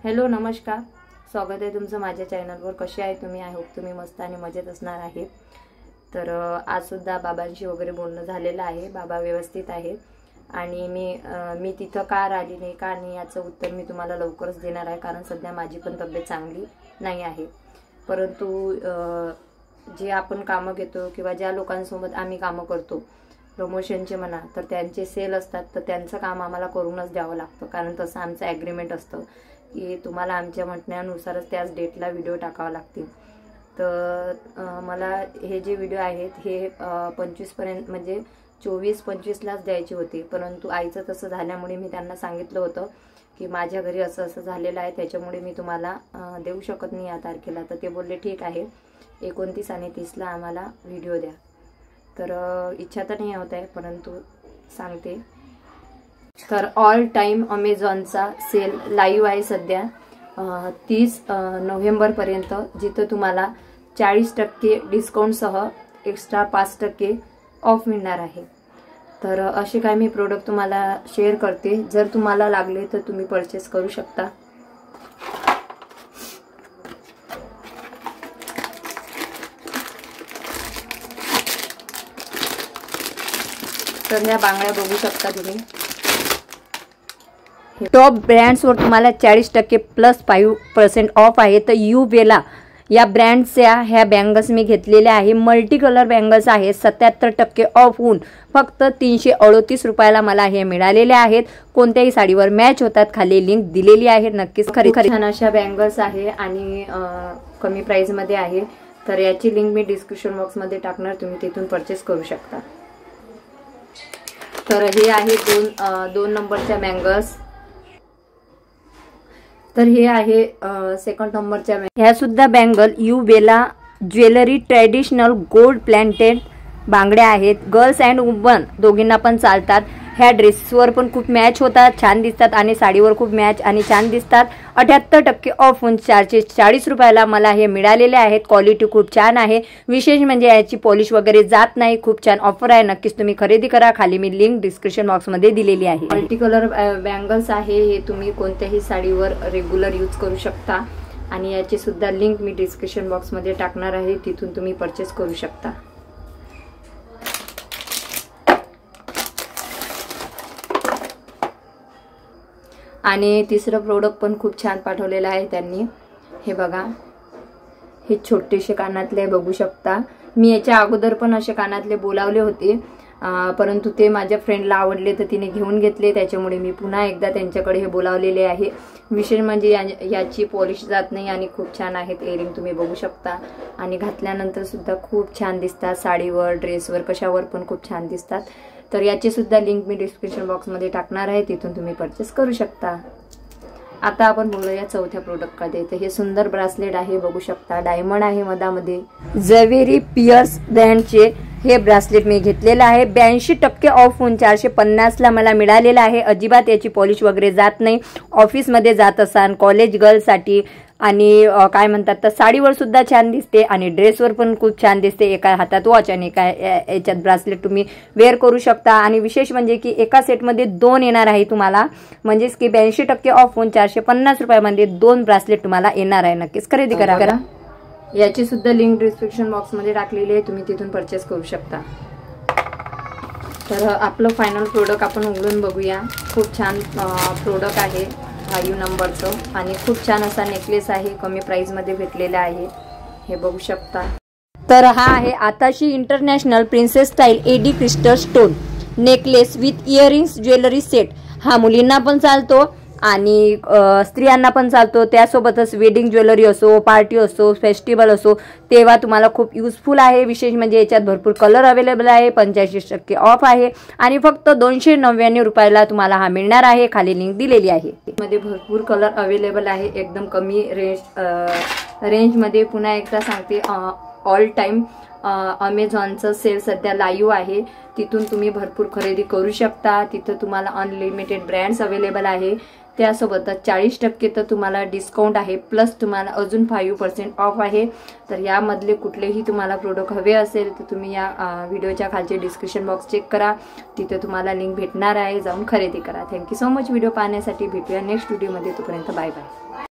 Hello नमस्कार, स्वागत आहे तुमचं माझ्या चॅनलवर। कसे आहे तुम्ही? आय होप तुम्ही मस्त आणि मजेत असणार आहे। तर आज सुद्धा बाबांशी वगैरे बोलणं झालेलं आहे। बाबा व्यवस्थित आहेत आणि मी तिथं का आली नाही का नाही याचं उत्तर मी तुम्हाला लवकरच देणार आहे, कारण सध्या माझी पण तब्येत चांगली नाही आहे। परंतु जे आपण कामं घेतो किंवा ज्या लोकांसोबत आम्ही कामं करतो प्रमोशनचे म्हणा, तर त्यांचे सेल असतात, तर त्यांचं काम आम्हाला करूनच द्यावं लागतं, कारण तसं आमचं ॲग्रीमेंट असतं की तुम्हाला आमच्या म्हणण्यानुसारच त्याच डेटला व्हिडिओ टाकावा लागतील। तर मला हे जे व्हिडिओ आहेत हे 25 पर्यंत म्हणजे 24-25लाच द्यायचे होते, परंतु आईचं तसं झाल्यामुळे मी त्यांना सांगितलं होतं की माझ्या घरी असं असं झालेलं आहे, त्याच्यामुळे मी तुम्हाला देऊ शकत नाही या तारखेला। तर ते बोलले ठीक आहे, 29 आणि 30ला आम्हाला व्हिडिओ द्या। तर इच्छा तर नाही होत आहे, परंतु सांगते। तर ऑल टाइम अमेझॉनचा सेल लाईव्ह आहे सध्या 30 नोव्हेंबरपर्यंत, जिथं तुम्हाला 40% डिस्काउंटसह एक्स्ट्रा 5% ऑफ मिळणार आहे। तर असे काय मी प्रोडक्ट तुम्हाला शेअर करते, जर तुम्हाला लागले तर तुम्ही परचेस करू शकता। तर ह्या बांगड्या बघू शकता तुम्ही, टॉप ब्रँड्सवर तुम्हाला 40% प्लस 5% ऑफ आहे। तर युवेला या ब्रँडच्या ह्या बँगल्स मी घेतलेल्या आहे, मल्टी कलर बँगल्स आहेत। 77% ऑफ होऊन फक्त 338 रुपयाला मला हे मिळालेले आहेत। कोणत्याही साडीवर मॅच होतात, खाली लिंक दिलेली आहे, नक्कीच खरी छान अशा बँगल्स आहे आणि कमी प्राइस मध्ये आहे। तर याची लिंक मी डिस्क्रिप्शन बॉक्स मध्ये टाकणार, तुम्ही तिथून परचेस करू शकता। तर हे आहे दोन नंबरच्या बँगल्स। तर हे आहे सेकंड नंबरच्या ह्या सुद्धा बँगल युवेला ज्वेलरी ट्रेडिशनल गोल्ड प्लॅन्टेड बांगड्या आहेत। गर्ल्स अँड वुमन दोघींना पण चालतात। ह्या ड्रेसवर पण खूप मॅच होतात, छान दिसतात आणि साडीवर खूप मॅच आणि छान दिसतात। 78% ऑफ होऊन 440 रुपयाला मला हे मिळालेले आहेत। क्वालिटी खूप छान आहे, विशेष म्हणजे याची पॉलिश वगैरे जात नाही। खूप छान ऑफर आहे, नक्कीच तुम्ही खरेदी करा। खाली मी लिंक डिस्क्रिप्शन बॉक्स मध्ये दिलेली आहे। मल्टी कलर बँगल्स आहे, हे तुम्ही कोणत्याही साडीवर रेग्युलर यूज करू शकता आणि याची सुद्धा लिंक मी डिस्क्रिप्शन बॉक्स मध्ये टाकणार आहे, तिथून तुम्ही परचेस करू शकता। आणि तिसरं प्रोडक्ट पण खूप छान पाठवलेलं आहे त्यांनी, हे बघा, हे छोटेसे कानातले बघू शकता। मी याच्या अगोदर पण असे कानातले बोलावले होते, परंतु ते माझ्या फ्रेंडला आवडले तर तिने घेऊन घेतले, त्याच्यामुळे मी पुन्हा एकदा त्यांच्याकडे हे बोलावलेले आहे। विशेष म्हणजे याची पॉलिश जात नाही आणि खूप छान आहेत इयरिंग, तुम्ही बघू शकता आणि घातल्यानंतर सुद्धा खूप छान दिसतात, साडीवर ड्रेसवर कशावर पण खूप छान दिसतात। तर याची सुद्धा लिंक मी डिस्क्रिप्शन बॉक्स मध्ये टाकणार आहे, तिथून तुम्ही परचेस करू शकता। आता आपण बोलूया चौथ्या प्रोडक्ट कडे। तर हे सुंदर ब्रासलेट आहे, बघू शकता, डायमंड आहे मधामध्ये। ज्वेलरी पियर्स ब्रँडचे हे ब्रासलेट मी घेतलेलं आहे, 82% ऑफ होऊन 450ला मला मिळालेलं आहे। अजिबात याची पॉलिश वगैरे जात नाही। ऑफिसमध्ये जात असाल, कॉलेज गर्लसाठी आणि काय म्हणतात तर साडीवर सुद्धा छान दिसते आणि ड्रेसवर पण खूप छान दिसते। एका हातात वॉच आणि एका याच्यात ब्रासलेट तुम्ही वेअर करू शकता। आणि विशेष म्हणजे की एका सेटमध्ये 2 येणार आहे तुम्हाला, म्हणजेच की 82% ऑफ होऊन 450 रुपयामध्ये 2 ब्रासलेट तुम्हाला येणार आहे। नक्कीच खरेदी करा। याची सुद्धा लिंक डिस्क्रिप्शन बॉक्स मध्ये टाकलेली आहे, तुम्ही तिथून परचेस करू शकता। तर आपलं फायनल प्रोडक्ट आपण उघडून बघूया। खूप छान प्रोडक्ट आहे 5 नंबरचं आणि खूप छान असा नेकलेस आहे, कमी प्राइस मध्ये भेटलेला आहे, हे बघू शकता। तर हा आहे आताशी international princess style AD crystal stone necklace with earrings jewellery set. हा मुलींना पण चालतो आणि स्त्रियांना पण चालतो, त्यासोबतच वेडिंग ज्वेलरी असो, पार्टी असो, फेस्टिवल असो, तेव्हा तुम्हाला खूप युजफुल आहे। विशेष म्हणजे याच्यात भरपूर कलर अवेलेबल आहे, 85% ऑफ आहे आणि फक्त 299 रुपयाला तुम्हाला हा मिळणार आहे। खाली लिंक दिलेली आहे, मध्ये भरपूर कलर अवेलेबल आहे, एकदम कमी रेंज मध्ये। पुन्हा एकदा सांगते, ऑल टाइम अमेझॉनचं सेल सध्या लाईव्ह आहे, तिथून तुम्ही भरपूर खरेदी करू शकता। तिथं तुम्हाला अनलिमिटेड ब्रँड्स अवेलेबल आहे, त्यासोबतच 40% तर तुम्हाला डिस्काउंट आहे, प्लस तुम्हाला अजून 5% ऑफ आहे। तर यामधले कुठलेही तुम्हाला प्रोडक्ट हवे असेल तर तुम्ही या व्हिडिओच्या खालचे डिस्क्रिप्शन बॉक्स चेक करा, तिथे तुम्हाला लिंक भेटणार आहे, जाऊन खरेदी करा। थँक्यू सो मच व्हिडिओ पाहण्यासाठी। भेटूया नेक्स्ट व्हिडिओमध्ये, तोपर्यंत बाय बाय।